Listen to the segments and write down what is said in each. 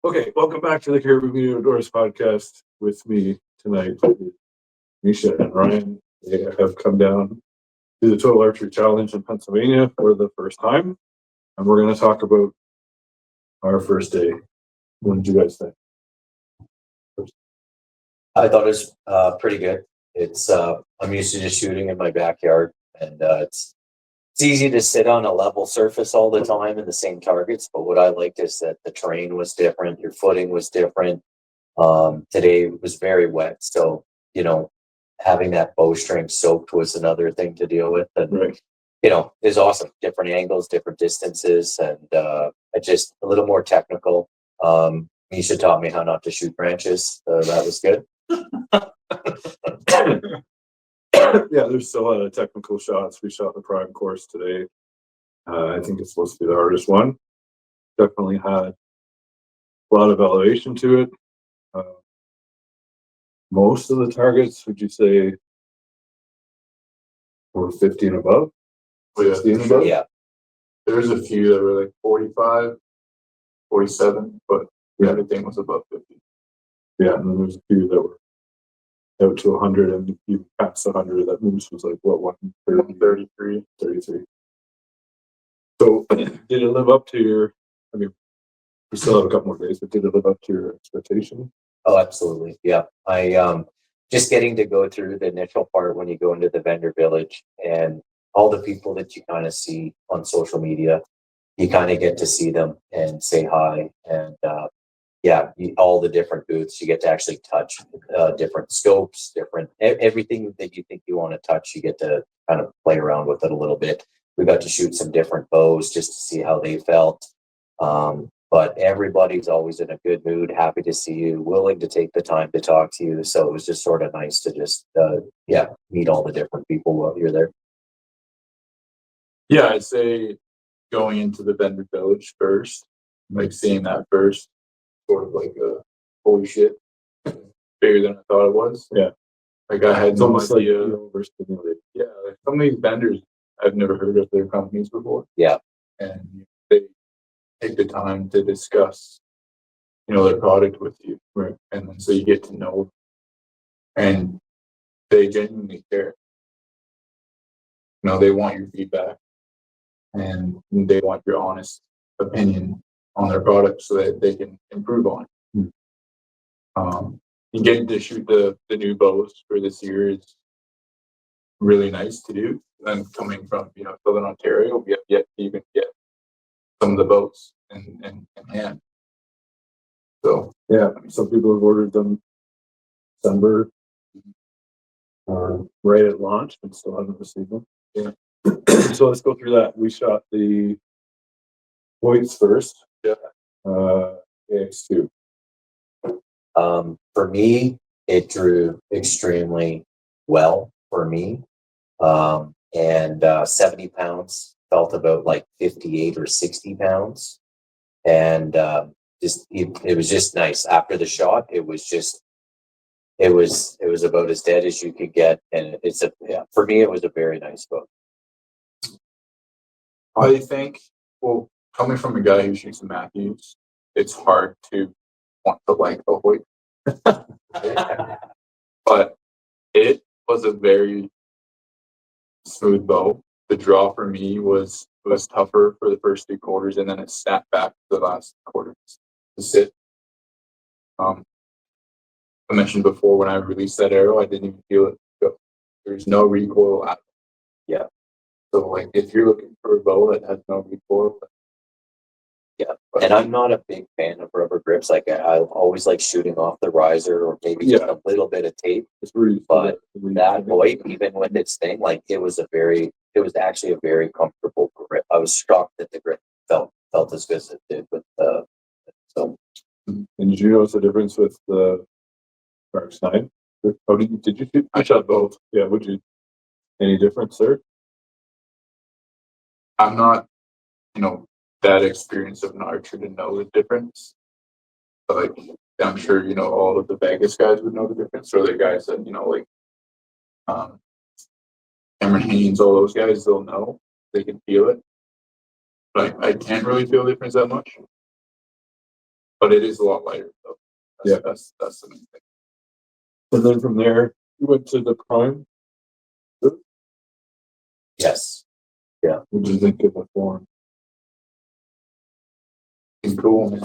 Okay, welcome back to the Caribou Media Outdoors podcast. With me tonight, Misha and Ryan. They have come down to the Total Archery Challenge in Pennsylvania for the first time, and we're going to talk about our first day. What did you guys think? I thought it was pretty good. It's I'm used to just shooting in my backyard, and it's easy to sit on a level surface all the time in the same targets. But what I liked is that the terrain was different, your footing was different. Today was very wet, so having that bowstring soaked was another thing to deal with, and Right. It's awesome. Different angles, different distances, and just a little more technical. Misha taught me how not to shoot branches, so that was good. Yeah, there's still a lot of technical shots. We shot the prime course today. I think it's supposed to be the hardest one. Definitely had a lot of elevation to it. Most of the targets, would you say, were 50 and above? 60 and above? Yeah. There's a few that were like 45, 47, but everything was above 50. Yeah, and then there's a few that were out to 100, and even past 100. That moose was like, what, 133? 33. So, did it live up to your, I mean, we still have a couple more days, but did it live up to your expectation? Oh, absolutely. Yeah. I just getting to go through the initial part when you go into the vendor village and all the people that you kind of see on social media, you kind of get to see them and say hi. And all the different booths, you get to actually touch different scopes, different everything that you think you want to touch, you get to kind of play around with it a little bit. We got to shoot some different bows just to see how they felt. But everybody's always in a good mood, happy to see you, willing to take the time to talk to you. So it was just sort of nice to just, meet all the different people while you're there. Yeah, I'd say going into the vendor village first, like seeing that first, sort of like a holy shit, bigger than I thought it was. Yeah. Like I had It's no almost idea. like overstimulated. Yeah, like some of these vendors, I've never heard of their companies before. Yeah. And they take the time to discuss, their product with you. Right. And then so you get to know, and they genuinely care. They want your feedback, and they want your honest opinion on their product so that they can improve on it. And getting to shoot the new bows for this year is really nice to do. And coming from Southern Ontario, we have yet to even get some of the boats in hand. So yeah, some people have ordered them December, right at launch, and still haven't received them. Yeah. So let's go through that. We shot the points first. Yeah. AX2. For me, it drew extremely well for me. And 70 pounds felt about like 58 or 60 pounds. And it was just nice. After the shot, it was about as dead as you could get. And for me, it was a very nice bow. I think, well, coming from a guy who shoots Matthews, it's hard to want to like a Hoyt. But it was a very smooth bow. The draw for me was tougher for the first 2 quarters, and then it snapped back to the last quarter to sit. I mentioned before when I released that arrow, I didn't even feel it go. There's no recoil at all. Yeah. So like if you're looking for a bow that has no recoil. Yeah. And I'm not a big fan of rubber grips. Like I always like shooting off the riser or maybe just a little bit of tape. But that Hoyt, even with its thing, like it was actually a very comfortable grip. I was shocked that the grip felt as good as it did with so. And did you notice the difference with the Mark 9? Oh, did you shoot? I shot both. Yeah, would you? Any difference there? I'm not, that experienced of an archer to know the difference. But like, I'm sure, all of the Vegas guys would know the difference, or the guys that, like Cameron Haynes, all those guys, they'll know. They can feel it. But I can't really feel the difference that much. but it is a lot lighter. So that's the main thing. And then from there, we went to the prime. Yes. What did you think of the form? It's cool.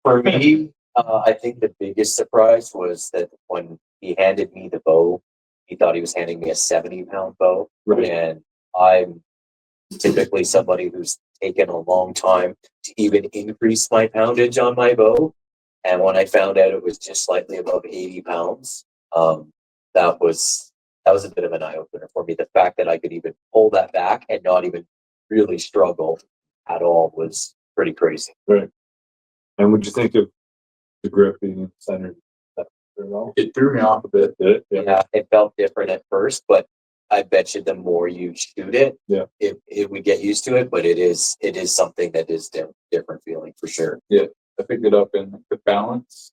For me, I think the biggest surprise was that when he handed me the bow, he thought he was handing me a 70-pound bow. Right. And I'm typically somebody who's taken a long time to even increase my poundage on my bow. And when I found out it was just slightly above 80 pounds, that was a bit of an eye opener for me. The fact that I could even pull that back and not even really struggle at all was pretty crazy. Right. And what'd you think of the grip being centered? Very well. It threw me off a bit. Did it? Yeah, it felt different at first, but I bet you the more you shoot it, it would get used to it. But it is something that is different feeling for sure. Yeah, I picked it up, and the balance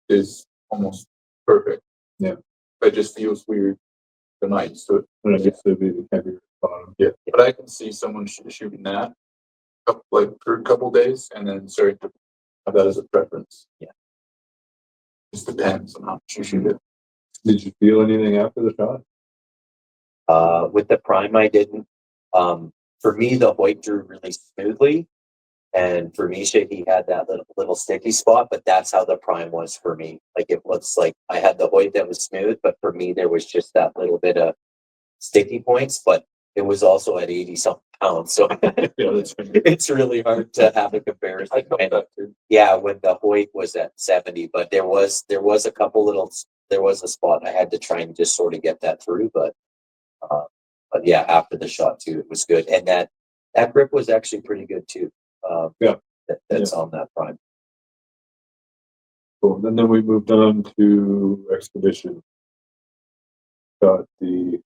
is almost perfect. Yeah, it just feels weird the night. So and I guess it'd be the heavier bottom. yeah, but I can see someone shooting that like for a couple days, and then starting to have that as a preference. Yeah, just depends on how much you shoot it. Did you feel anything after the shot? With the prime, I didn't. For me, the Hoyt drew really smoothly, and for Misha, he had that little sticky spot. But that's how the prime was for me. Like it was like I had the Hoyt that was smooth, but for me, there was just that little bit of sticky points. But it was also at 80-something pounds, so Yeah, that's right. it's really hard to have a comparison. Yeah, when the Hoyt was at 70, but there was a couple there was a spot I had to try and just sort of get that through, but yeah, after the shot too, it was good, and that grip was actually pretty good too. That's on that prime. Cool. And then we moved on to expedition. Got the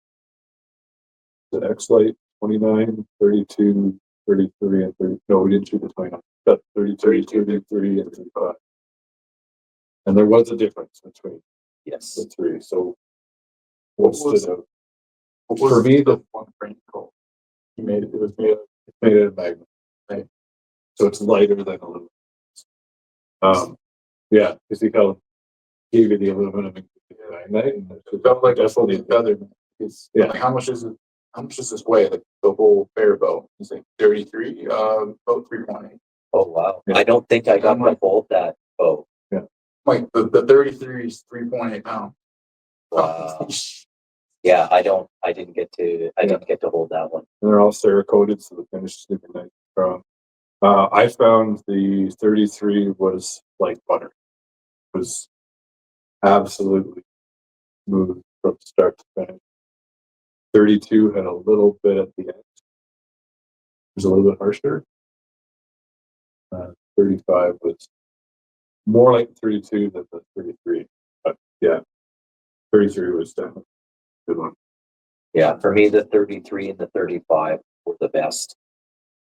X-Lite 29, 32, 33, and 30. No, we didn't shoot the 29. Got 33, 33, and 35. And there was a difference between the three. So what stood out? For me, the one frame called. He made it. It was made it a magnet. Right. So it's lighter than aluminum. Yeah, because he gave you the aluminum and the magnet. And it felt like a fully feathered. Yeah. Like how much does this weigh? Like the whole fair bow? It's like 33, about 3.8. Oh wow! Yeah. I don't think I got to hold that bow. Yeah. Like the 33 is 3.8 pounds. Wow. Yeah, I didn't get to hold that one. And they're all Cerakoted, so the finish is super nice. I found the 33 was like butter. It was absolutely smooth from start to finish. 32 had a little bit at the end. It was a little bit harsher. 35 was more like 32 than the 33. But yeah, 33 was definitely a good one. Yeah, for me, the 33 and the 35 were the best.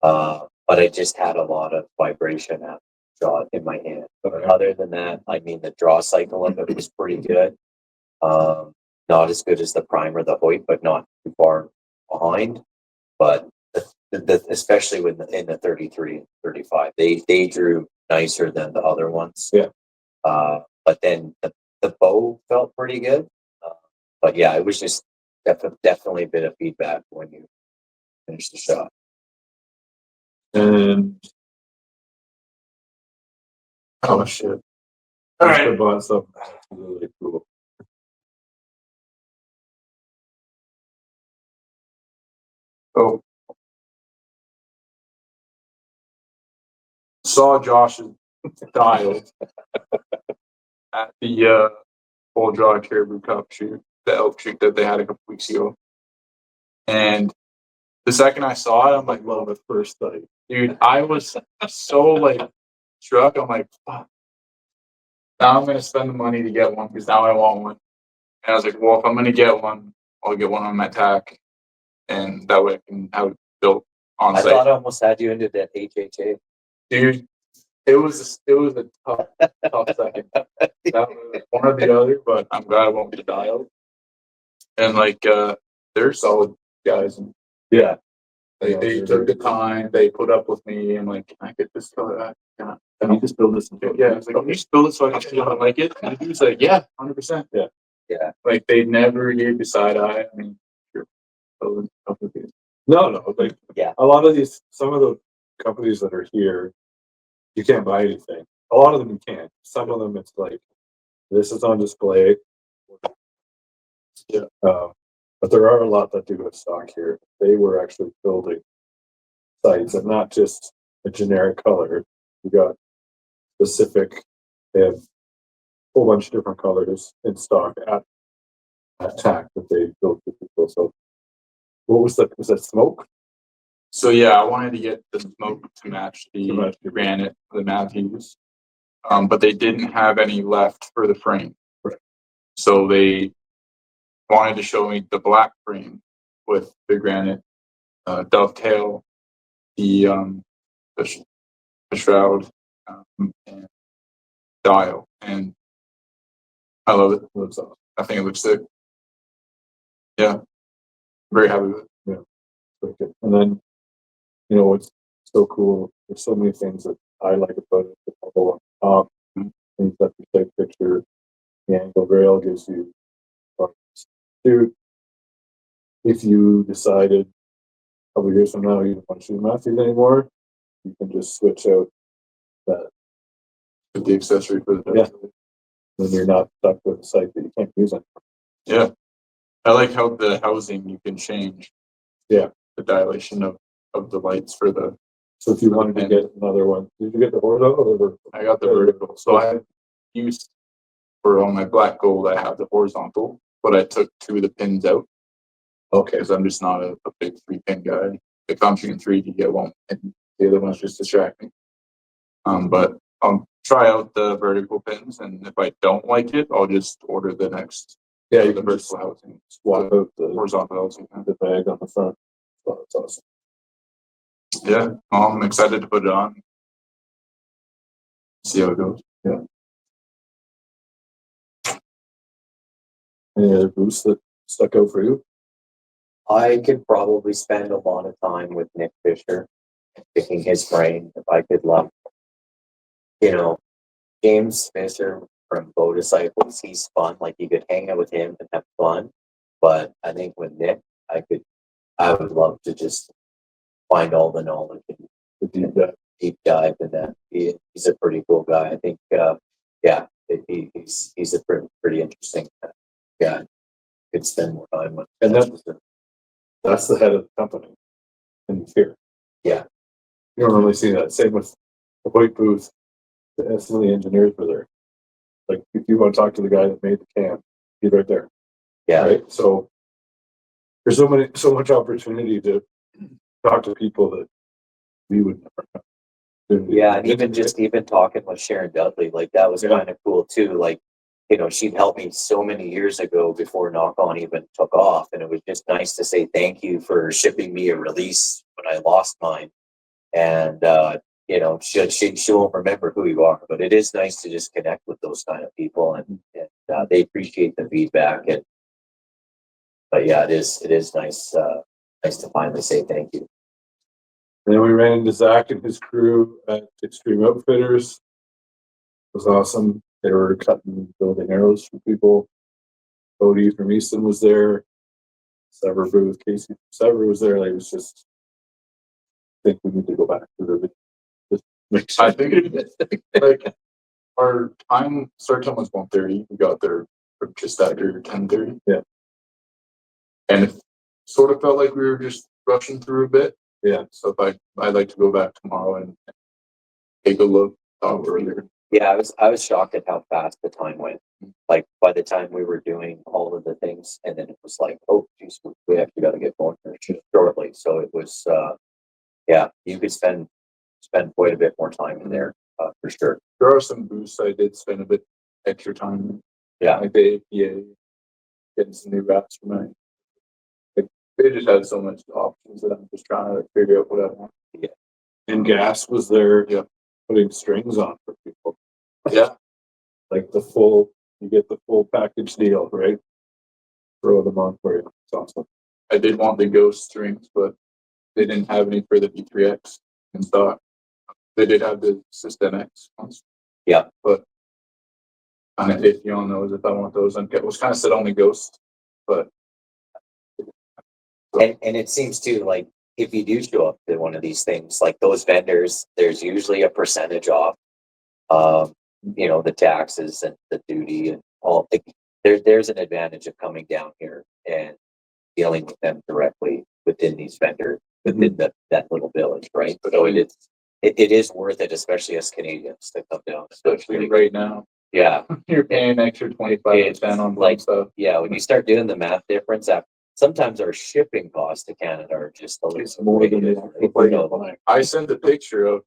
But I just had a lot of vibration at shot in my hand. But other than that, I mean, the draw cycle of it was pretty good. Not as good as the prime or the Hoyt, but not too far behind. But especially in the 33 and 35, they drew nicer than the other ones. Yeah. But then the bow felt pretty good. But yeah, it was just definitely a bit of feedback when you finish the shot. And Oh shit! all right, I bought something really cool. Oh, saw Josh's dial at the full draw Caribou Cup shoot, the elk shoot that they had a couple weeks ago. And the second I saw it, I'm like, Love at first sight. dude, I was so like struck. I'm like, fuck. Now I'm gonna spend the money to get one because now I want one. And I was like, well, if I'm gonna get one, I'll get one on my TAC, and that way I can have it built on I site. thought I almost had you into that HHA. Dude, it was a tough second. That was one or the other, but I'm glad I went with the dial. And like they're solid guys. And Yeah. They took the time, they put up with me and like, can I get this color? Can you just build this? Yeah, it's like, can you just build it so I can see how I like it? And he was like, yeah, 100%. Yeah. Yeah. Like they never gave the side eye. I mean, you're building companies. No, like, Yeah. a lot of these, some of the companies that are here, you can't buy anything. A lot of them you can. Some of them it's like, this is on display. Yeah. But there are a lot that do have stock here. They were actually building sites and not just a generic color. You got specific, they have a whole bunch of different colors in stock at TAC that they built for people. So what was that smoke? So yeah, I wanted to get the smoke to match the To match the- granite, the Matthews. But they didn't have any left for the frame. Right. So they wanted to show me the black frame with the granite dovetail, the shroud, and dial, and I love it. Looks awesome. I think it looks sick. Yeah, very happy with it. Okay. And then, you know, what's so cool, there's so many things that I like about it. The bubble on top, things that you take picture, the angle rail gives you, dude, if you decided a couple years from now you don't want to shoot Matthews anymore, you can just switch out that. With the accessory for the Yeah. Then you're not stuck with a site that you can't use it. Yeah, I like how the housing you can change. Yeah. The dilation of the lights for the. So if you wanted to get another one, did you get the horizontal or the vertical? I got the vertical, so I used for all my black gold. I have the horizontal, but I took two of the pins out. Okay. Because I'm just not a big 3-pin guy. If I'm shooting 3, you get one, and the other one's just distracting. But I'll try out the vertical pins, and if I don't like it, I'll just order the next. Yeah, the you can just vertical housing, swap out the horizontal housing. the bag on the front. So that's awesome. Yeah, I'm excited to put it on. See how it goes. Yeah. Any other boosts that stuck out for you? I could probably spend a lot of time with Nick Fisher, picking his brain if I could love. You know, James Fisher from Bow Disciples, he's fun. Like you could hang out with him and have fun. But I think with Nick, I would love to just find all the knowledge and The deep dive in that. He's a pretty cool guy. I think, he's a pretty interesting guy. Could spend more time with. And that's the head of the company. And he's here. Yeah. You don't really see that. Same with the white booth. Some of the engineers were there. Like if you want to talk to the guy that made the cam, he's right there. Yeah. Right. So there's so much opportunity to talk to people that we would never have. Yeah, and even talking with Sharon Dudley, like that was kind of cool too. Like, you know, she'd helped me so many years ago before Knock On even took off, and it was just nice to say thank you for shipping me a release when I lost mine. And you know, she won't remember who you are, but it is nice to just connect with those kind of people, and they appreciate the feedback. But yeah, it is nice to finally say thank you. And then we ran into Zach and his crew at Extreme Outfitters. It was awesome. They were cutting, building arrows for people. Cody from Easton was there. Sevr booth, Casey from Sevr was there. Like, it was just, I think we need to go back to the just make sure. I think like our start time was 1:30. We got there just after 10:30. Yeah. And it sort of felt like we were just rushing through a bit. Yeah. So if I'd like to go back tomorrow and take a look earlier. Yeah, I was shocked at how fast the time went. Like by the time we were doing all of the things, and then it was like, oh, geez, we actually got to get going shortly. So it was, you could spend quite a bit more time in there for sure. There are some booths I did spend a bit extra time in. Yeah, like the APA, getting some new wraps for mine. Like they just had so much options that I'm just trying to figure out what I want. Yeah. And Gas was there. Yeah. Putting strings on for people. Yeah. Like you get the full package deal, right? Throw them on for you. It's awesome. I did want the ghost strings, but they didn't have any for the V3X in stock. They did have the System X ones. Yeah. But kind of iffy on those if I want those. And it was kind of set on the Ghost, but. And it seems too, like, if you do show up to one of these things, like those vendors, there's usually a percentage off, the taxes and the duty and all. There's an advantage of coming down here and dealing with them directly within these vendors, within that little village, right? So it is worth it, especially as Canadians, to come down. Especially right now. Yeah. You're paying extra 25% on like stuff. Yeah, when you start doing the math difference, sometimes our shipping costs to Canada are just a little more than I sent a picture of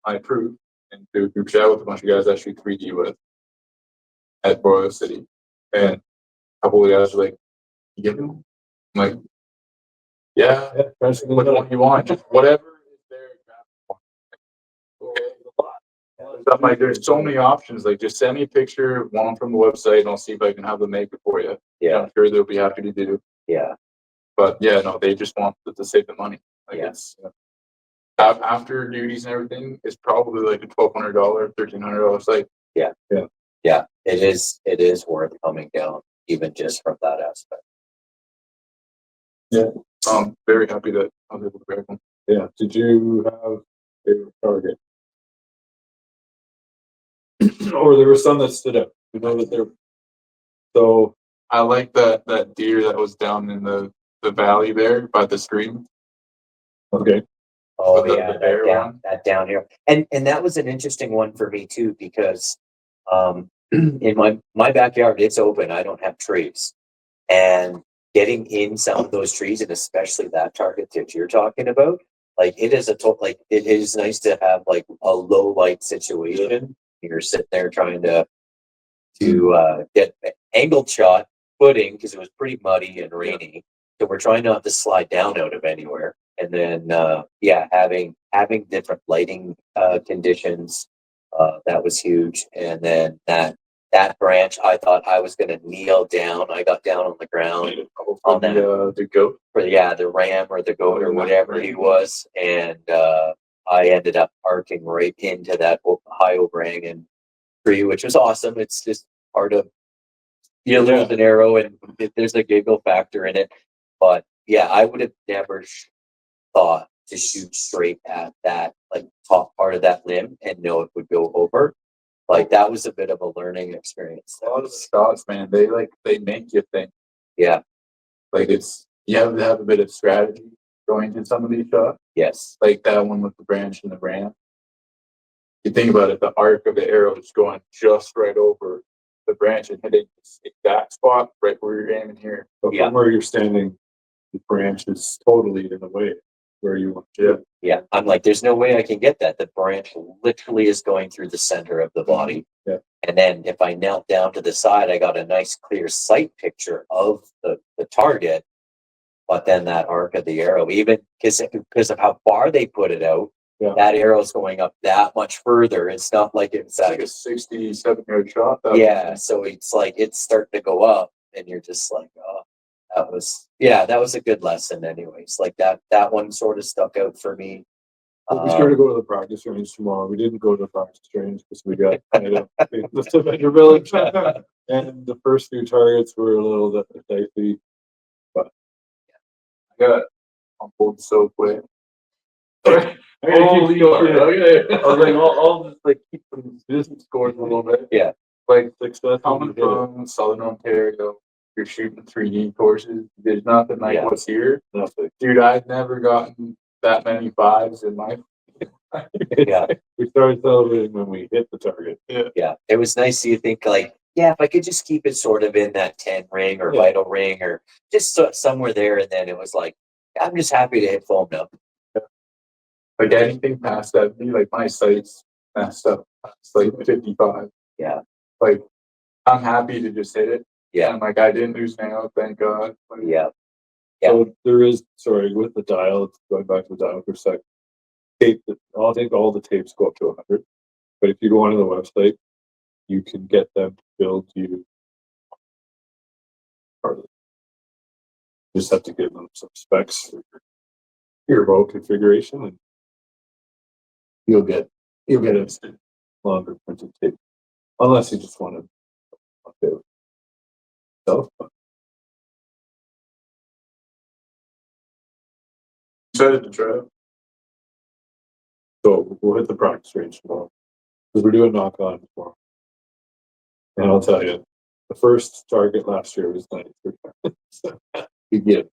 my proof into a group chat with a bunch of guys actually 3D with at Royal City. And a couple of guys were like, you give them? I'm like, yeah, what do you want? Just whatever is there. I'm like, there's so many options. Like, just send me a picture, one from the website, and I'll see if I can have them make it for you. Yeah. I'm sure they'll be happy to do. Yeah. But yeah, no, they just want to save the money. Like it's after duties and everything, it's probably like a $1,200, $1,300 site. Yeah. It is worth coming down, even just from that aspect. Yeah. I'm very happy that I was able to grab them. Yeah. Did you have a favorite target? Or there were some that stood out. You know that they're so. I like that deer that was down in the valley there by the stream. Okay. Oh The yeah, bear one. that down here, and that was an interesting one for me too, because in my backyard it's open. I don't have trees, and getting in some of those trees, and especially that target that you're talking about, like it is it is nice to have like a low light situation. You're sitting there trying to get angled shot footing because it was pretty muddy and rainy. So we're trying not to slide down out of anywhere. And then having different lighting conditions, that was huge. And then that branch, I thought I was gonna kneel down. I got down on the ground on the goat. for the ram or the goat or whatever he was, and I ended up arcing right into that high overhanging tree, which was awesome. It's just part of lose an arrow, and there's a giggle factor in it. But yeah, I would have never thought to shoot straight at that like top part of that limb and know it would go over. Like that was a bit of a learning experience. A lot of shots, man, they make you think. Yeah. Like you have to have a bit of strategy going into some of these shots. Yes. Like that one with the branch and the ram. You think about it, the arc of the arrow is going just right over the branch and hitting the exact spot right where you're aiming here. But from where you're standing, the branch is totally in the way where you want to. Yeah. I'm like, there's no way I can get that. The branch literally is going through the center of the body. Yeah. And then if I knelt down to the side, I got a nice clear sight picture of the target. But then that arc of the arrow, even because of how far they put it out, that arrow's going up that much further. It's not like it's like a 67-yard shot. So it's like it's starting to go up, and you're just like, oh, that was a good lesson. Anyways, like that one sort of stuck out for me. We started to go to the practice range tomorrow. We didn't go to the practice range because we got the Sevr Village, and the first few targets were a little bit dicey. But I got on board so quick. Holy shit. Okay. I was like, I'll just like keep some business scores a little bit. Yeah. Like success coming from Southern Ontario, you're shooting 3D courses. There's nothing like what's here. Nothing. Dude, I've never gotten that many fives in my Yeah. We started celebrating when we hit the target. Yeah. It was nice to think like, if I could just keep it sort of in that 10 ring or vital ring or just somewhere there. And then it was like, I'm just happy to hit foam now. Like anything past 70, like my sight's messed up. It's like 55. Yeah. Like I'm happy to just hit it. Yeah. And like I didn't lose nail, thank God. Like, yeah. So there is, with the dial, going back to the dial for a sec. I'll take all the tapes go up to 100. But if you go onto the website, you can get them to build you part of it. You just have to give them some specs for your your bow configuration, and you'll get a longer printed tape, unless you just want to yourself. Excited to try it. So we'll hit the practice range tomorrow because we're doing knock on tomorrow. And I'll tell you, the first target last year was 93. So, begin.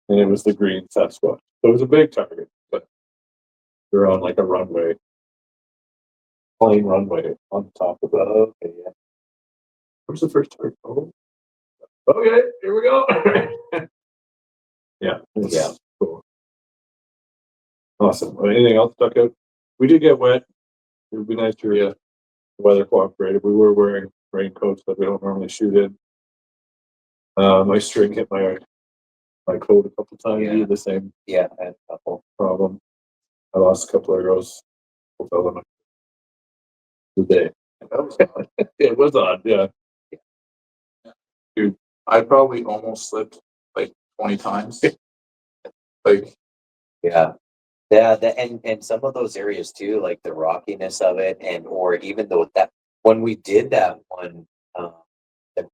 And it was the green Sasquatch. So it was a big target, but they're on like a runway, plain runway on top of that. Okay, yeah. Where's the first target? Oh, okay, here we go. Yeah, Yeah. cool. Awesome. Anything else stuck out? We did get wet. It would be nice to the weather cooperated. We were wearing raincoats that we don't normally shoot in. My string hit my coat a couple times. Yeah. You had the same Yeah, I had a couple. problem. I lost a couple of arrows. The day. That was odd. It was odd, yeah. Dude, I probably almost slipped like 20 times. Like, Yeah. And some of those areas too, like the rockiness of it, and or even though that when we did that one, the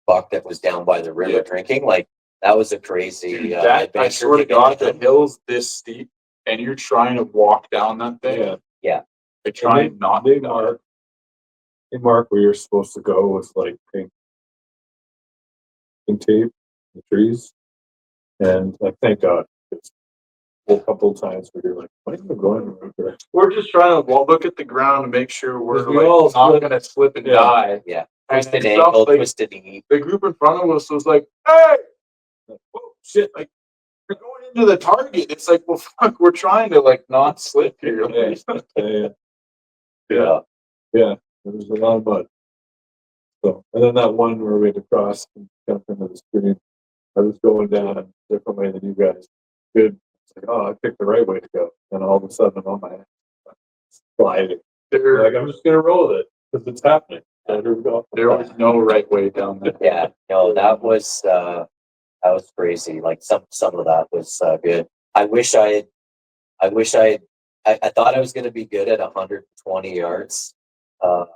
buck that was down by the river drinking, like that was a crazy dude, that I adventure. swear to God, the hill's this steep, and you're trying to walk down that thing. Yeah. I try and not They do that. mark where you're supposed to go with like pink tape in the trees. And like thank God. It's a couple of times where you're like, why are you going in the right direction? We're just trying to look at the ground and make sure we're We all like not slip. gonna slip and Yeah. die. Yeah. And Twisted stuff ankle, like twisted knee. the group in front of us was like, "Hey, whoa, shit! Like we're going into the target." It's like, well, fuck, we're trying to like not slip here. Yeah. There was a lot of mud. So, and then that one where we had to cross and jump into the stream, I was going down a different way than you guys. Good. It's like, oh, I picked the right way to go. And all of a sudden, I'm on my head, sliding. There, Like, I'm just going to roll with it because it's happening. So here we go. there was no right way down there. Yeah. No, that was crazy. Like some of that was good. I thought I was going to be good at 120 yards on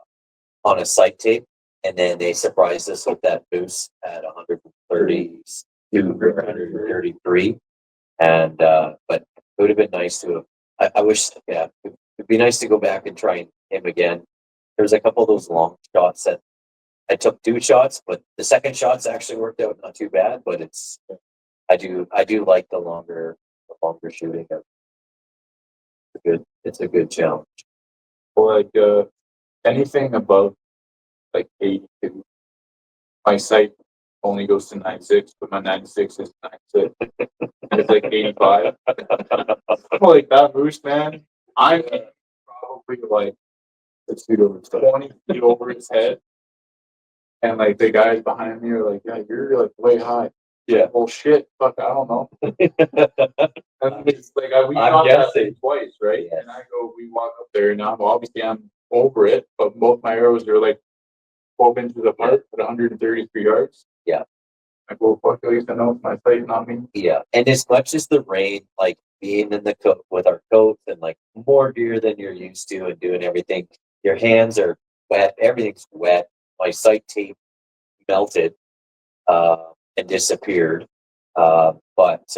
a sight tape, and then they surprised us with that boost at 132 or 133. And but it would have been nice to have. I wish, yeah, it'd be nice to go back and try him again. There's a couple of those long shots that I took 2 shots, but the second shots actually worked out not too bad. But I do like the longer shooting. It's a good challenge. Like anything above like 82. My sight only goes to 96, but my 96 is 96. It's like 85. Like that boost, man. I'm probably like 6 feet over his head. 20 feet over his head. And like the guys behind me are like, yeah, you're like way high. Yeah. Well, shit. Fuck, I don't know. And it's like, we got that thing twice, right? Yes. And I go, we walk up there, and I'm over it, but both my arrows are like 12 inches apart at 133 yards. Yeah. I go, fuck, at least I know it's my sight, not me. Yeah. And as much as the rain, like being in the coat with our coats and like more gear than you're used to and doing everything, your hands are wet, everything's wet. My sight tape melted and disappeared. But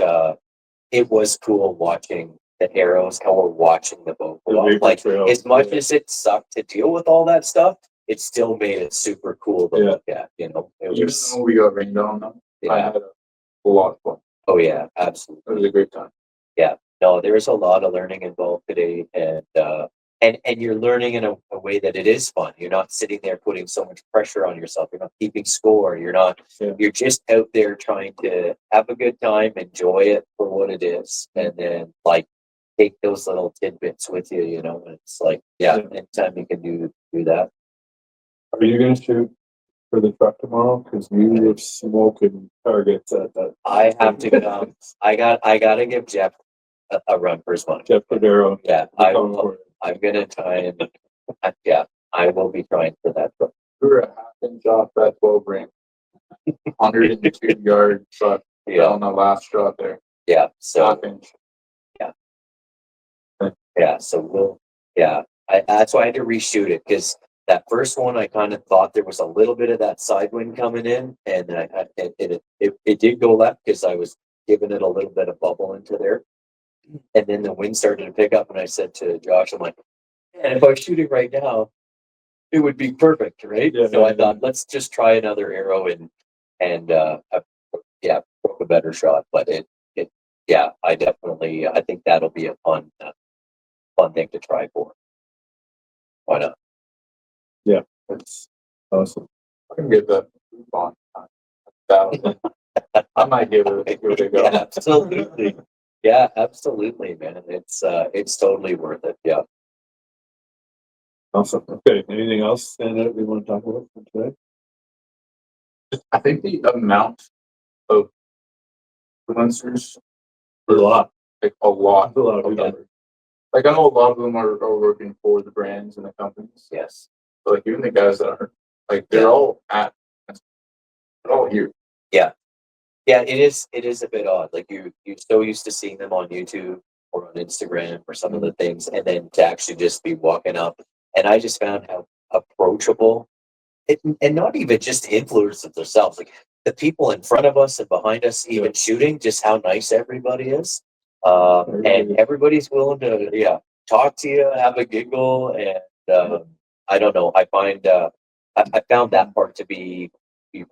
it was cool watching the arrows, how we're watching the boat go off. Like as much as it sucked to deal with all that stuff, it still made it super cool to look at. You know, it Even was. though we got rained on them, I Yeah. had a lot of fun. Oh yeah, absolutely. It was a great time. Yeah. No, there's a lot of learning involved today, and you're learning in a way that it is fun. You're not sitting there putting so much pressure on yourself. You're not keeping score. You're not. You're just out there trying to have a good time, enjoy it for what it is, and then like take those little tidbits with you. You know, and it's like anytime you can do that. Are you going to shoot for the truck tomorrow? Because you were smoking targets at that. I have to. I gotta give Jeff a run for his money. Jeff Cordero. Yeah, I'm gonna try and I will be trying for that. We were a half-inch off that 12 ring. 102 yard shot on the last shot there. Yeah, so Half-inch. Yeah, so that's why I had to reshoot it, because that first one I kind of thought there was a little bit of that side wind coming in, and it did go left because I was giving it a little bit of bubble into there, and then the wind started to pick up, and I said to Josh, I'm like, man, if I was shooting right now, it would be perfect, right? Yeah, So I yeah. thought, let's just try another arrow and broke a better shot, but I think that'll be a fun thing to try for. Why not? That's awesome. I can get that on 1,000. I might give it a go. Yeah, absolutely. Yeah, absolutely, man. It's totally worth it. Yeah. Awesome. Okay. Anything else stand out we want to talk about for today? I think the amount of influencers, A lot. like a lot. A lot of Okay. people. Like I know a lot of them are working for the brands and the companies. Yes. But like even the guys that are like they're Yeah. all here. Yeah, it is a bit odd. Like you're so used to seeing them on YouTube or on Instagram or some of the things, and then to actually just be walking up. And I just found how approachable and not even just influencers themselves, like the people in front of us and behind us, even shooting, just how nice everybody is. And everybody's willing to, talk to you, have a giggle. And I don't know, I find, I found that part to be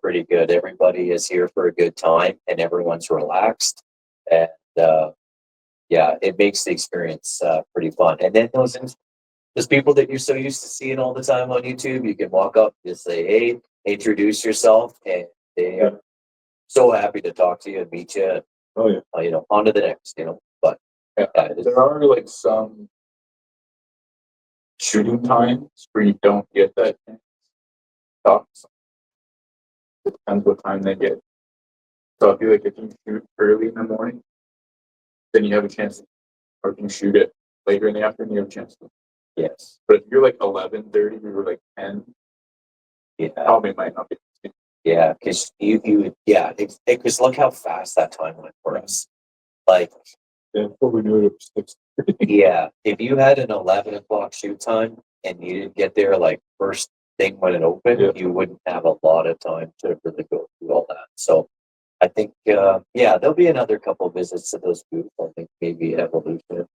pretty good. Everybody is here for a good time and everyone's relaxed. And, it makes the experience pretty fun. And then those people that you're so used to seeing all the time on YouTube, you can walk up, just say, hey, introduce yourself, and they are so happy to talk to you and meet you. Oh yeah. On to the next, But There are like some shooting times where you don't get that chance to talk. It depends what time they get. So I feel like if you shoot early in the morning, then you have a chance, or if you shoot it later in the afternoon, you have a chance to. yes, But if you're like 11:30, you were like 10, probably might not be. yeah, because because look how fast that time went for us. Like, Yeah. Before we knew it was 6. if you had an 11 o'clock shoot time and you didn't get there like first thing when it opened, you wouldn't have a lot of time to really go through all that. So I think, there'll be another couple visits to those booths. I think maybe Evolution.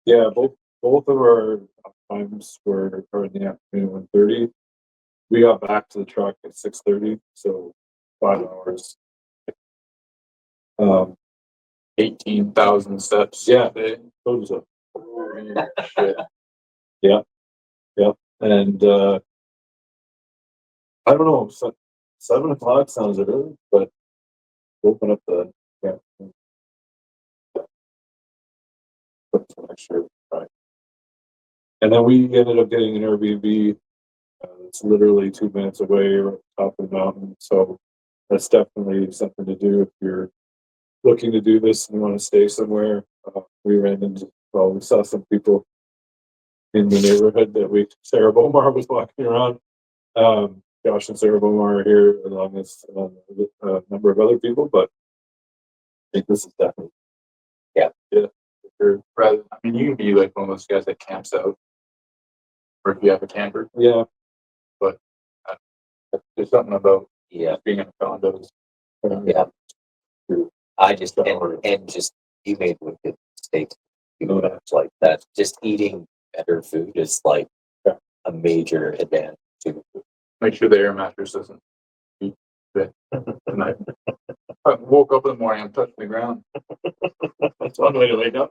Yeah. Both of our times were in the afternoon 1:30. We got back to the truck at 6:30, so 5 hours. 18,000 steps. Yeah. a day. Those are Holy shit. and I don't know. 7 o'clock sounds early, but open up the sure. Right. And then we ended up getting an Airbnb. It's literally 2 minutes away, right at the top of the mountain. So that's definitely something to do if you're looking to do this and want to stay somewhere. We saw some people in the neighborhood that Sarah Bomar was walking around. Josh and Sarah Bomar are here along with a number of other people, but I think this is definitely. Yeah. Rather, I mean, you can be like one of those guys that camps out, or if you have a camper. Yeah. But there's something about being in condos. Yeah. I just and just you made wicked steaks. Like that. Just eating better food is like a major advantage too. Make sure the air mattress doesn't eat tonight. I woke up in the morning, I'm touching the ground. That's one way to wake up.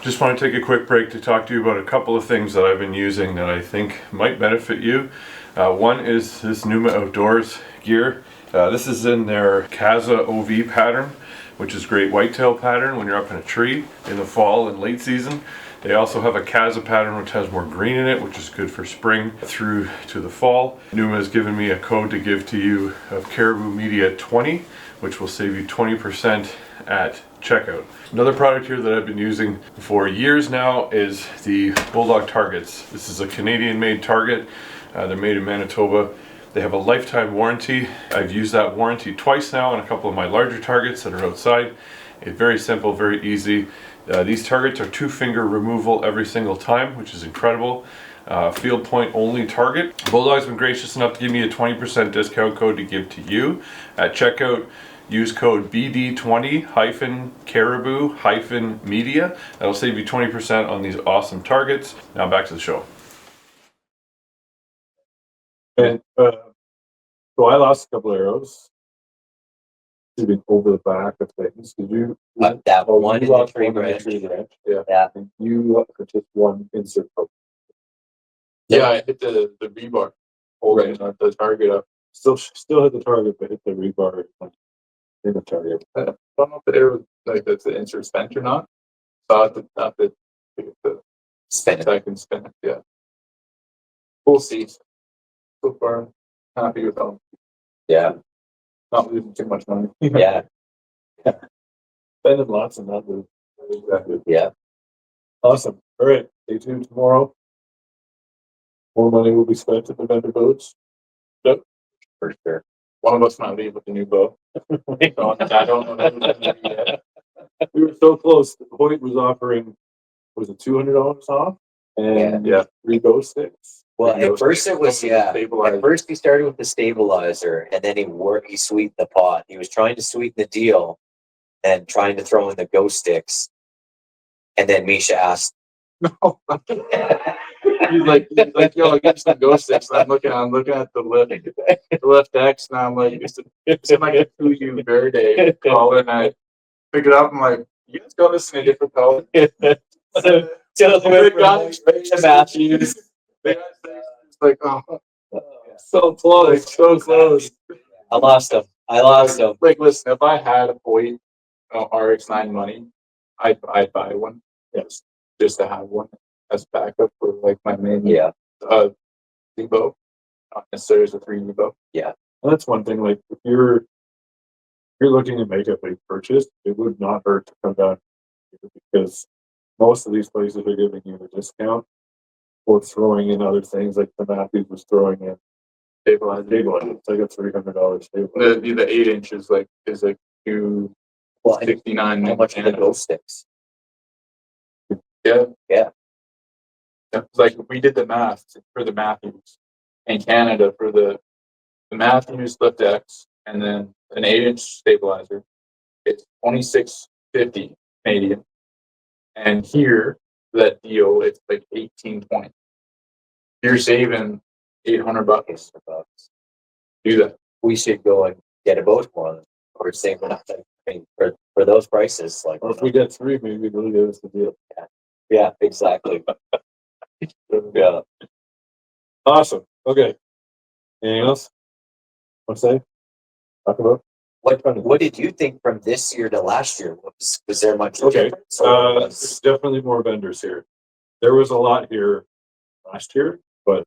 Just want to take a quick break to talk to you about a couple of things that I've been using that I think might benefit you. One is this Numa Outdoors gear. This is in their Kaza OV pattern, which is great whitetail pattern when you're up in a tree in the fall and late season. They also have a Kaza pattern which has more green in it, which is good for spring through to the fall. Numa has given me a code to give to you of Caribou Media 20, which will save you 20% at checkout. Another product here that I've been using for years now is the Bulldog targets. This is a Canadian made target. They're made in Manitoba. They have a lifetime warranty. I've used that warranty twice now on a couple of my larger targets that are outside, It's very simple, very easy. These targets are 2-finger removal every single time, which is incredible. Field point only target. Bulldog's been gracious enough to give me a 20% discount code to give to you. At checkout, use code BD20-Caribou-Media. That'll save you 20% on these awesome targets. Now back to the show. And so I lost a couple arrows shooting over the back of things. Did you? That one you in the lost tree one in the branch. tree branch. Yeah. Yeah. And you just one insert poke. Yeah, I hit the rebar holding the target up. Still hit the target, but hit the rebar in the target. I don't know if the arrow like that's the insert spent or not. Thought that the Spin it. I can spin it. Yeah. We'll see. So far, happy with them. Yeah. Not losing too much money. Yeah. Spending lots and not losing. Exactly. Yeah. Awesome. All right. Stay tuned tomorrow. More money will be spent at the vendor boats. For sure. One of us might leave with a new bow. So I don't know who's gonna be yet. We were so close. The point was offering, was it $200 off? And Yeah. 3 bow sticks. Well, at first it was, yeah. Stabilizer. At first he started with the stabilizer, and then he sweetened the pot. He was trying to sweeten the deal and trying to throw in the ghost sticks. And then Misha asked, No. He's like, yo, get some ghost sticks. And I'm looking at the lift X, and I'm like, it's like a Kuyu Verde color, and I pick it up. I'm like, you guys got this in a different color. Matthews. It's like, oh, So close, so close. I lost him. Like, listen, if I had a Hoyt RX-9 money, I'd buy one. Yes, just to have one as backup for like my main bow, not necessarily as a 3D bow. Well, that's one thing. Like if you're looking to make a big purchase, it would not hurt to come down here because most of these places are giving you a discount or throwing in other things like the Matthews was throwing in stabilizer. It's like a $300 stabilizer. The 8-inch is like $269. How much are the ghost sticks? Yeah. Yeah. It's like we did the math for the Matthews in Canada for the Matthews Lift X and then an 8-inch stabilizer. It's $26.50 Canadian, and here that deal it's like $18.20. You're saving $800. Do that. We should go and get a boat one or save nothing. I mean, for those prices, like. Well, if we get 3, maybe they'll give us the deal. Yeah, exactly. Yeah. Awesome. Okay. Anything else? Want to say? Talk about? What did you think from this year to last year? Was there much Okay. difference? Or There's definitely more vendors here. There was a lot here last year, but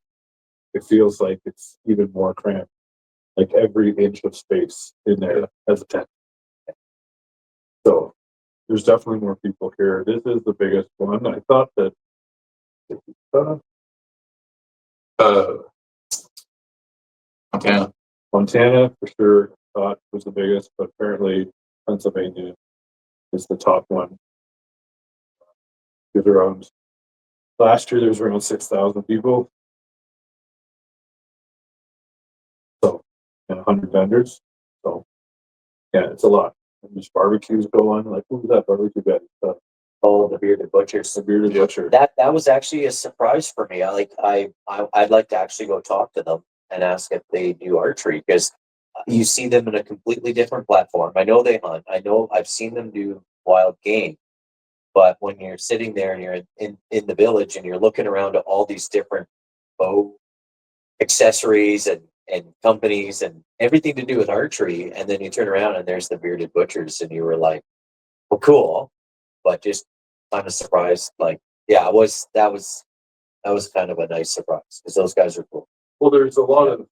it feels like it's even more cramped. Like every inch of space in there has a tent. So there's definitely more people here. This is the biggest one. I thought that Montana for sure thought was the biggest, but apparently Pennsylvania is the top one. There's around last year there was around 6,000 people. So and 100 vendors. So yeah, it's a lot. And there's barbecues going. Like who's that barbecue guy? oh, the bearded butchers. The bearded butcher. That was actually a surprise for me. I'd like to actually go talk to them and ask if they do archery because you see them in a completely different platform. I know they hunt. I know I've seen them do wild game. But when you're sitting there and you're in the village and you're looking around at all these different bow accessories and companies and everything to do with archery, and then you turn around and there's the bearded butchers, and you were like, well, cool, but just kind of surprised. Like, yeah, that was kind of a nice surprise because those guys are cool. Well, there's a lot of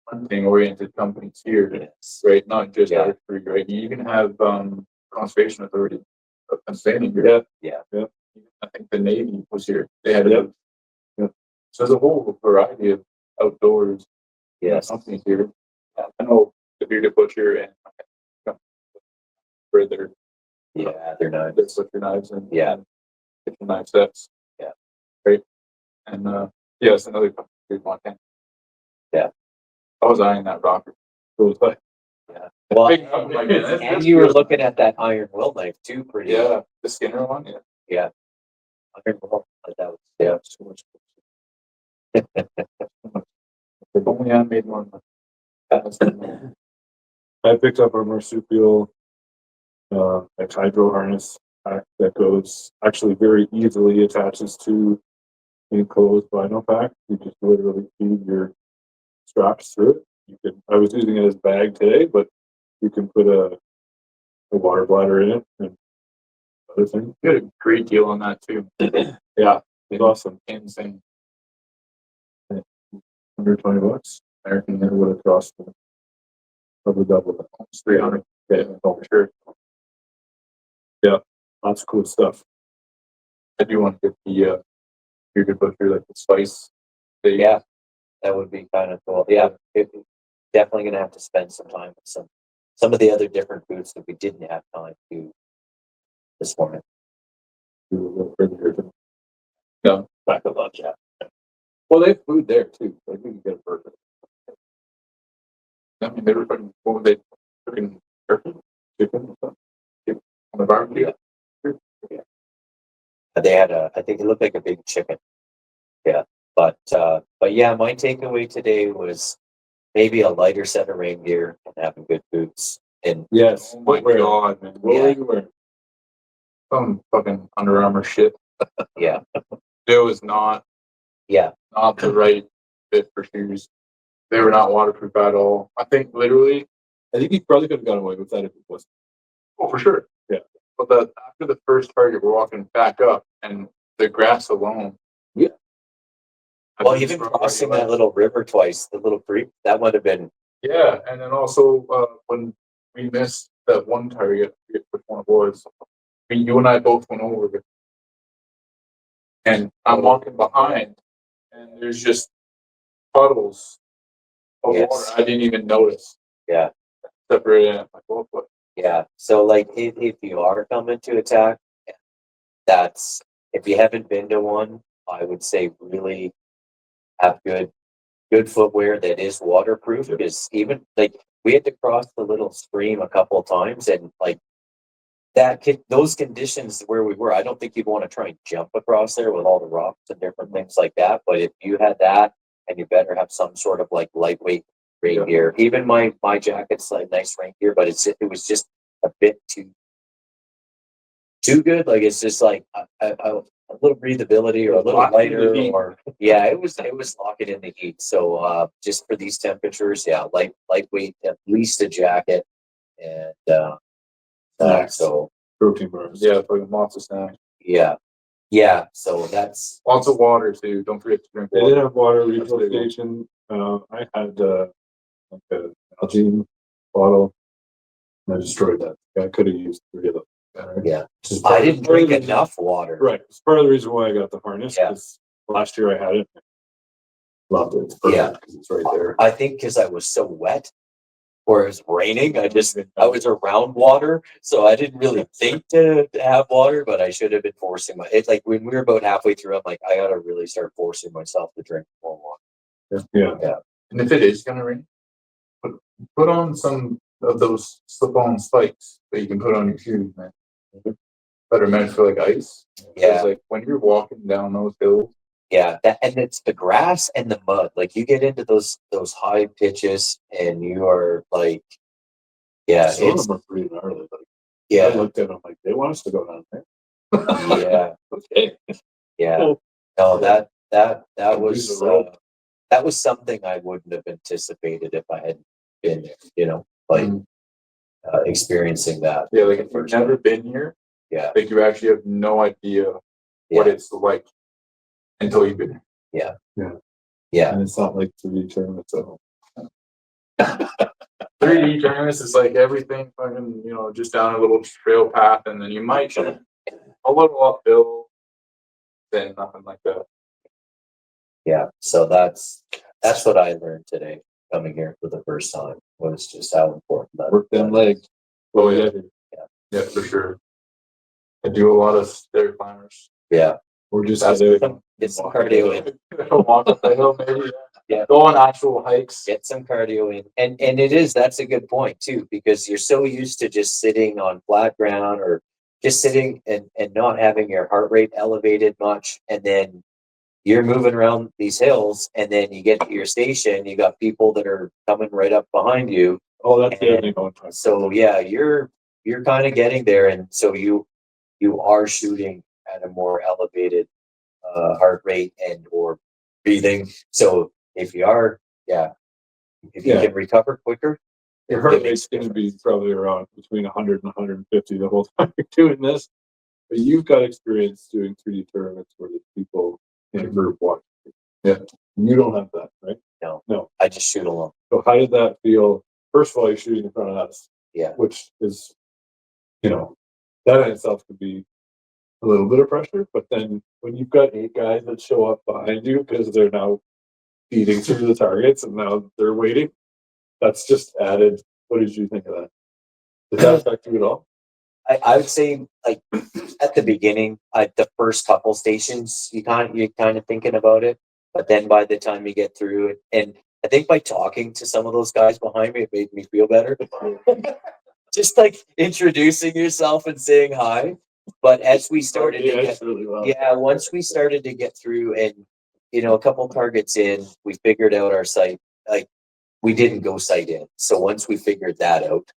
hunting oriented companies here, Yes. right? Not just archery, right? You even have conservation authority of Pennsylvania here. Yeah. I think the Navy was here. They had So there's a whole variety of outdoors companies here. I know the bearded butcher and for their Yeah, they're nice. That's what your knives in. Yeah. Get your knife sets. Yeah. Great. And yeah, it's another good Montana. Yeah. I was eyeing that rocker. It was like, Yeah. Well, I'm like, man, and that's you were good. looking at that iron will knife too, pretty. Yeah, the Skinner one. Yeah. Yeah. Iron will, that was, yeah. So much. If only I made one. I picked up a marsupial, like hydro harness pack that goes actually very easily attaches to the enclosed vinyl pack. You just literally feed your straps through it. You can. I was using it as a bag today, but you can put a water bladder in it and other things. You got a great deal on that too. Yeah, it's awesome. Insane. $120. American never would have cost probably double that. Almost 300. Yeah, For sure. yeah, lots of cool stuff. I do want to get the you could put through like the spice. Yeah. That would be kind of cool. Yeah. Definitely going to have to spend some time with some of the other different foods that we didn't have time to this morning. Do a little further here. Yeah. Back at lunch. Yeah. Well, they have food there too. Like we can get a burger. I mean, they were putting, what were they cooking? Turkey? Chicken or something? Chicken on the barbecue? Yeah. They had I think it looked like a big chicken. Yeah. But yeah, my takeaway today was maybe a lighter set of rain gear and having good boots. And Yes. Oh my God, man. What Yeah. were you wearing? Some fucking Under Armour shit. yeah, It was not yeah, the right fit for shoes. They were not waterproof at all. I think literally, I think you probably could have gotten away with that if it wasn't. oh, for sure. Yeah. But after the first target, we're walking back up and the grass alone. Yeah. well, even crossing that little river twice, the little creek, that would have been, Yeah. And then also, when we missed that one target, I forget which one it was. You and I both went over it. And I'm walking behind, and there's just puddles of Yes. water. I didn't even notice. yeah, Separated. I'm like, oh, what? yeah. So like if you are coming to attack, that's, if you haven't been to one, I would say really have good footwear that is waterproof, because even like we had to cross the little stream a couple of times, and like those conditions where we were, I don't think you'd want to try and jump across there with all the rocks and different things like that. But if you had that, and you better have some sort of like lightweight rain gear. Even my jacket's like nice rain gear, but it was just a bit too good. Like it's just like a little breathability or a little lighter, or yeah, it was locking in the heat. So just for these temperatures, yeah, lightweight, at least a jacket, and Nice. so Protein bars. Yeah, fucking lots of snacks. yeah. So that's Lots of water too. Don't forget to drink They water. did have water refill big. station. I had like a Algene bottle. And I destroyed that. I could have used 3 of them. yeah. Just I didn't drink enough water. Right. It's part of the reason why I got the harness. Yeah. Because last year I had it. Loved it. It's perfect Yeah. because it's right there. I think because I was so wet, or it was raining, I was around water, so I didn't really think to have water, but I should have been forcing it's like when we were about halfway through, I'm like, I gotta really start forcing myself to drink more water. Yeah. And if it is gonna rain, put on some of those slip-on spikes that you can put on your shoes, man. That are meant for like ice. Yeah. Like when you're walking down those hills. Yeah, and it's the grass and the mud. Like you get into those high pitches, and you are like, yeah, Some of it's them are pretty gnarly. Like, I yeah, looked at them like they want us to go down there. yeah, Okay. yeah. Cool. No, that Use was the rope. that was something I wouldn't have anticipated if I had been there. You know, like experiencing that. Yeah, like if you've never been here, Yeah, like you actually have no idea what it's like until you've been here. yeah. And it's not like 3D tournaments at home. 3D tournaments is like everything fucking, just down a little trail path, and then you might a little uphill, then nothing like that. Yeah, so that's what I learned today coming here for the first time, was just how important that Work them legs. Oh, yeah. Yeah. Yeah, for sure. I do a lot of stair climbers. Yeah. Or just That's get good. Get some cardio in. Walk up the hill, maybe. Yeah. Go on actual hikes. Get some cardio in. And that's a good point too, because you're so used to just sitting on flat ground or just sitting and not having your heart rate elevated much. And then you're moving around these hills and then you get to your station, you got people that are coming right up behind you. Oh, that's the And other thing. so yeah, you're kind of getting there. And so you are shooting at a more elevated heart rate and or breathing. So if you are, if you Yeah. can recover quicker, Your heart rate's going to be probably around between 100 and 150 the whole time you're doing this. But you've got experience doing 3D tournaments where there's people in a group watching. Yeah. You don't have that, right? No. No. I just shoot alone. So how did that feel? First of all, you're shooting in front of us. Yeah. Which is, that in itself could be a little bit of pressure. But then when you've got 8 guys that show up behind you because they're now feeding through the targets and now they're waiting, that's just added. What did you think of that? Did that affect you at all? I would say like at the beginning, the first couple stations, you're kind of thinking about it, but then by the time you get through it, and I think by talking to some of those guys behind me, it made me feel better. Just like introducing yourself and saying hi. But as we started to get, really well. once we started to get through and a couple targets in, we figured out our site. Like we didn't go sight in, so once we figured that out.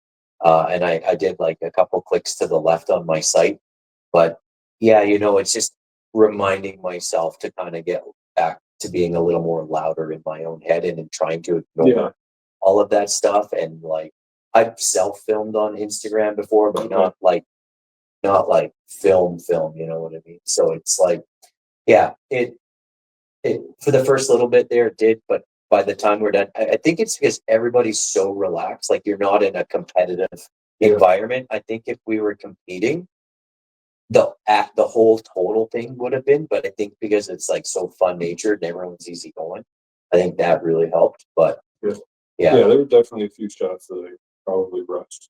And I did like a couple clicks to the left on my site, but yeah, it's just reminding myself to kind of get back to being a little more louder in my own head and trying to ignore all of that stuff. And like I've self-filmed on Instagram before, but not like film, you know what I mean? So it's like, yeah, it for the first little bit there it did, but by the time we're done, I think it's because everybody's so relaxed. Like you're not in a competitive environment. I think if we were competing, the whole total thing would have been. But I think because it's like so fun natured and everyone's easy going, I think that really helped. But yeah, there were definitely a few shots that I probably rushed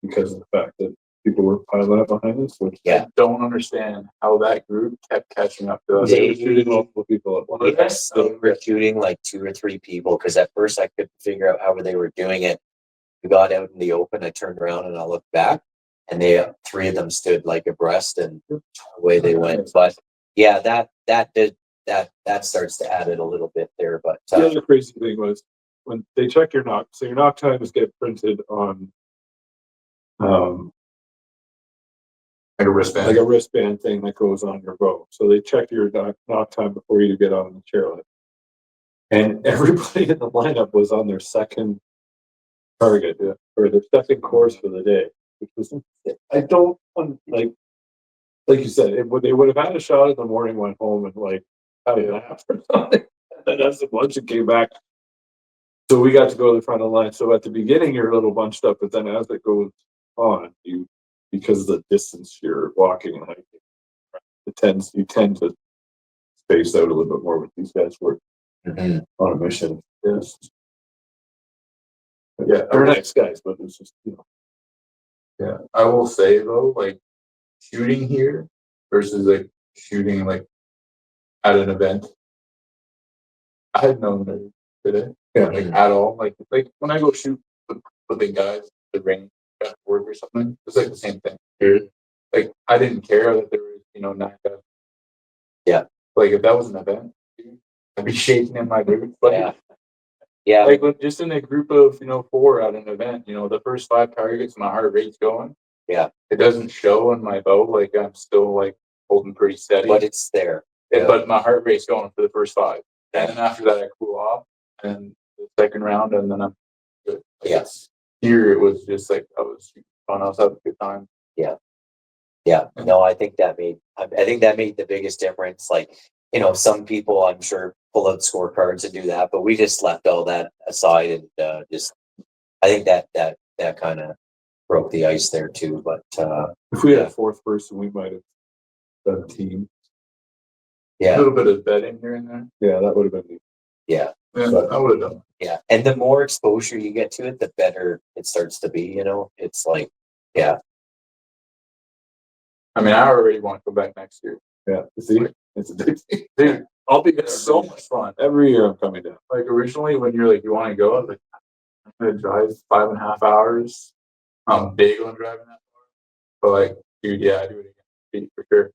because of the fact that people were piling up behind us. Which I don't understand how that group kept catching up to us. they were shooting multiple people at once. Yes, they were shooting like 2 or 3 people because at first I couldn't figure out how they were doing it. We got out in the open. I turned around and I looked back, and 3 of them stood like abreast, and away they went. But yeah, that starts to add it a little bit there. But the other crazy thing was when they check your knock. So your knock times get printed on Like a wristband. like a wristband thing that goes on your bow. So they check your knock time before you get on the chairlift. And everybody in the lineup was on their second target, or their second course for the day, which was, I don't like you said, they would have had a shot in the morning, went home and like had a nap or something. And that's the bunch that came back. So we got to go to the front of the line. So at the beginning, you're a little bunched up, but then as it goes on, because of the distance you're walking, like you tend to space out a little bit more with these guys who are on a mission. Yes. Yeah, they're nice guys, but it's just Yeah, I will say though, like shooting here versus like shooting like at an event. I had no nerve today. Yeah. Like at all. Like when I go shoot with the guys, the ring at work or something, it's like the same thing. Like I didn't care that there was 9 guys. Yeah. Like if that was an event, I'd be shaking in my boots. Like, yeah. Like just in a group of 4 at an event, the first 5 targets, my heart rate's going. Yeah. It doesn't show on my bow. Like I'm still like holding pretty steady. But it's there. But my heart rate's going for the first 5. And then after that I cool off and the second round and then I'm good. Like, Yes. Here it was just like I was fun. I was having a good time. Yeah. No, I think that made the biggest difference. Like, some people I'm sure pull out scorecards and do that, but we just left all that aside and I think that kind of broke the ice there too. But if we had a 4th person, we might have done a team. A little bit of betting here and there. Yeah, that would have been neat. Yeah, I would have done. Yeah, and the more exposure you get to it, the better it starts to be. It's like, I mean, I already want to go back next year. Yeah, see, it's addicting. Dude, I'll be it's so much fun. every year. I'm coming down. Like originally when you're like, you want to go, I was like, I'm gonna drive 5.5 hours. I'm big on driving that far. But like, dude, yeah, I do it again for sure.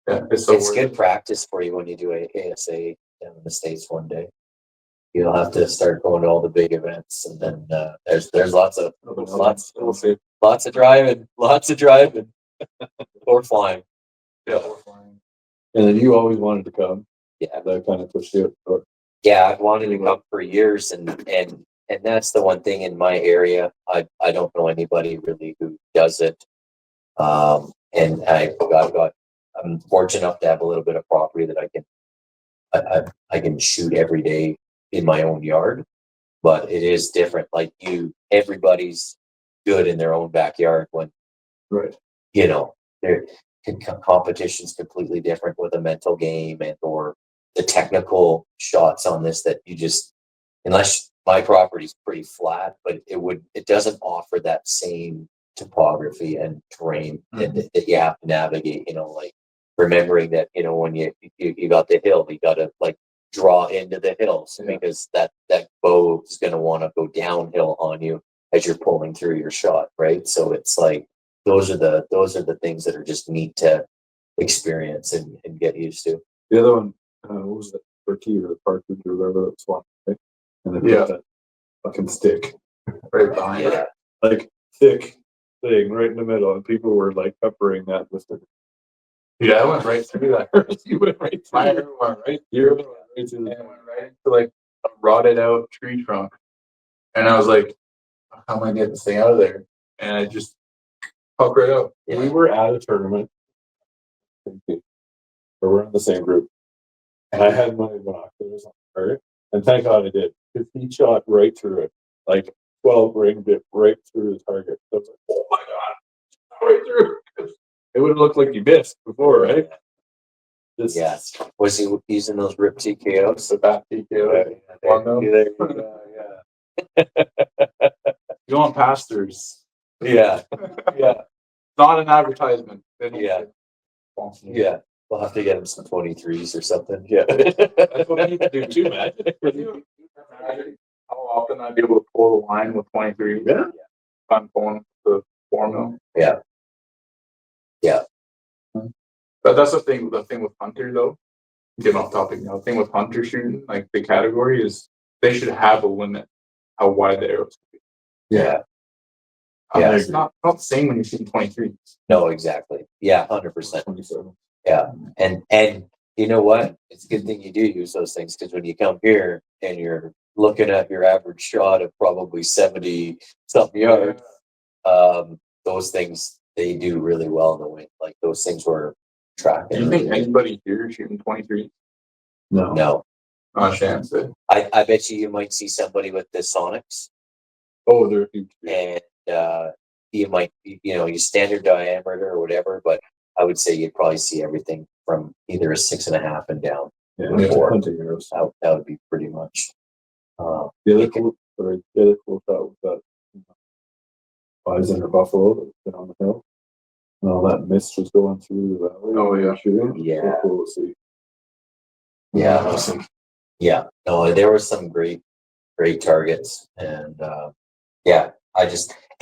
Yeah, it's so It's worth good it. practice for you when you do a ASA down in the States one day. You'll have to start going to all the big events, and then there's lots of We'll see. driving, or flying. Yeah. And then you always wanted to come. Yeah, That kind of pushed you. Or, yeah. I've wanted to come for years, and that's the one thing in my area. I don't know anybody really who does it. And I'm fortunate enough to have a little bit of property that I can shoot every day in my own yard, but it is different. Like everybody's good in their own backyard when, right. you know, their competition's completely different with a mental game or the technical shots on this that you just, unless my property's pretty flat, but it doesn't offer that same topography and terrain that you have to navigate, like remembering that, when you got the hill, you got to like draw into the hills because that bow is going to want to go downhill on you as you're pulling through your shot. Right. So it's like, those are the things that are just neat to experience and get used to. The other one, what was it? Turkey or the partridge or whatever that's one, right? And they put that fucking stick Right behind it. Yeah. like thick thing right in the middle, and people were like peppering that with the. Dude, I went right through that. You went right through. My arrow went right You through went it. right through And the. it went right into like a rotted out tree trunk. And I was like, how am I getting this thing out of there? And I just popped right out. Yeah. We were at a tournament. We're in the same group. And I had my binoculars on the target. And thank God I did. Because he shot right through it. Like 12 ring bit right through the target. So I was like, oh my God. Right through. It would have looked like you missed before, right? Just, Yes. Was he using those RIP TKOs? The back TKO. There you go, yeah. You want pastors. Yeah. Yeah. Not an advertisement. Yeah. Yeah. We'll have to get him some 23s or something. Yeah. That's what I need to do too, man. How often I'd be able to pull the line with 23? Yeah. If I'm pulling the 4 mil. Yeah. Yeah. But that's the thing with hunter though. Getting off topic now. The thing with hunter shooting, like the category is they should have a limit how wide the arrows can be. Yeah. Yeah. It's not the same when you're shooting 23. No, exactly. Yeah, 100%. 27. Yeah. And you know what? It's a good thing you do use those things, because when you come here and you're looking at your average shot of probably 70 something yards, those things, they do really well in the wind. Like those things were tracking. Do you think anybody here is shooting 23? No. No. Not a chance. I bet you might see somebody with the Sonics, Oh, they're huge. and you might, you standard diameter or whatever, but I would say you'd probably see everything from either a 6.5 and down. Yeah, Or- hunting arrows. That would be pretty much. The other cool shot was that bison or buffalo that was been on the hill. And all that mist was going through the valley. Oh, yeah. Shooting. Yeah. So cool to see. Yeah. Awesome. Yeah. No, there were some great targets, and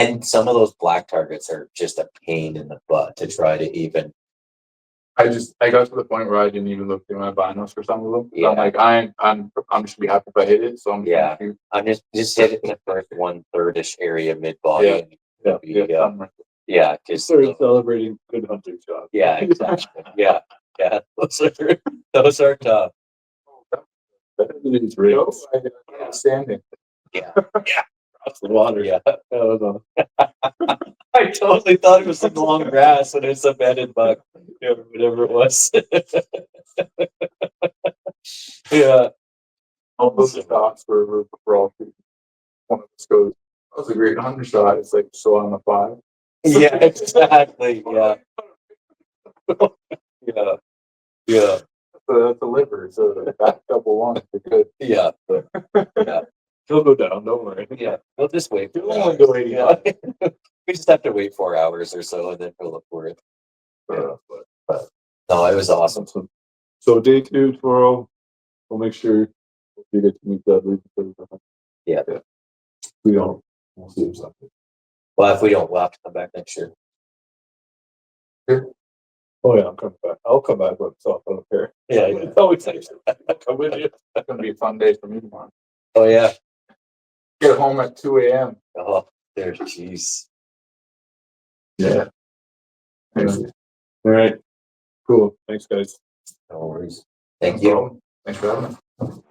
and some of those black targets are just a pain in the butt to try to even. I got to the point where I didn't even look through my binos for some of them. Yeah. I'm like, I'm just gonna be happy if I hit it. So I'm Yeah. gonna shoot. I'm just hit it in the first 1/3ish area mid body. Yeah. Yeah. Just Started celebrating good hunting shots. yeah, exactly. Yeah. Those are tough. These rings. Standing. Yeah. Across the water. Yeah. That was awesome. I totally thought it was in the long grass when it's a bedded buck, whatever it was. Yeah. All those shots were all shooting. One of us goes, that was a great hunter shot. It's like so on the 5. Yeah, exactly. Yeah. Yeah. Yeah. That's a liver. So the back couple ones are good. Yeah. Yeah. He'll go down, don't worry. Yeah. We'll just wait. He'll only go 85. We just have to wait 4 hours or so, and then we'll look for it. No, it was awesome. So day 2 tomorrow, we'll make sure you get to meet Dudley. Yeah. We don't, we'll see him something. Well, if we don't, we'll have to come back next year. Oh yeah, I'm coming back. I'll come back with myself. I don't care. Yeah. It's always nice to come with you. It's gonna be a fun day for me tomorrow. Oh yeah. Get home at 2 a.m. Oh, there, jeez. Yeah. Thanks. All right. Cool. Thanks, guys. No worries. Thank you. Thanks for having me.